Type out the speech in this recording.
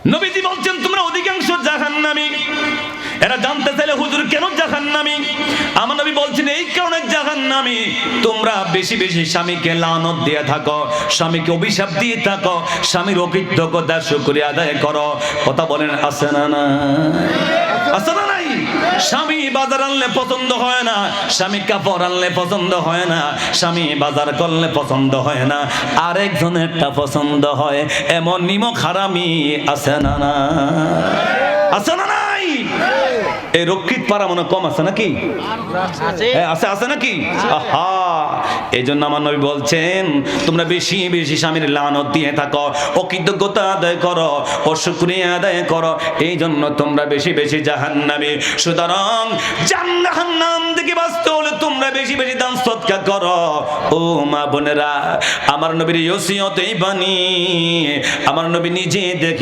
নবীজি বলছেন তোমরা অধিকাংশ জাহান্নামী। এরা জানতে চাইলে হুজুর কেন জাহান্নামী? আমার নবী বলছেন এই কারণে জাহান্নামী, তোমরা বেশি বেশি স্বামীকে লানত দিয়ে থাকো, স্বামীকে অভিশাপ দিয়ে থাকো, স্বামীর অকৃতজ্ঞতা শুকরিয়া আদায় করো। কথা বলেন আছে না না? আছে না নাই? স্বামী বাজার আনলে পছন্দ হয় না, স্বামী কাপড় আনলে পছন্দ হয় না, স্বামী বাজার করলে পছন্দ হয় না, আরেকজনেরটা পছন্দ হয়, এমন নিমক হারামি আছে না না? আছে না নাই? এই রক্ষিত পারা মনে কম আছে নাকি? আছে আছে নাকি? আহা, এই জন্য আমার নবী বলছেন তোমরা বেশি বেশি স্বামীর লানত দিয়ে থাকো, অকৃতজ্ঞতা আদায় করো, অশুকরিয়া আদায় করো, এই জন্য তোমরা বেশি বেশি জাহান্নামী। সুতরাং জাহান্নাম থেকে বাঁচতে হলে তোমরা বেশি বেশি দান সদকা করো। ও মা বোনেরা, আমার নবীর ওসিয়ত এই বাণী আমার নবী নিজে দেখে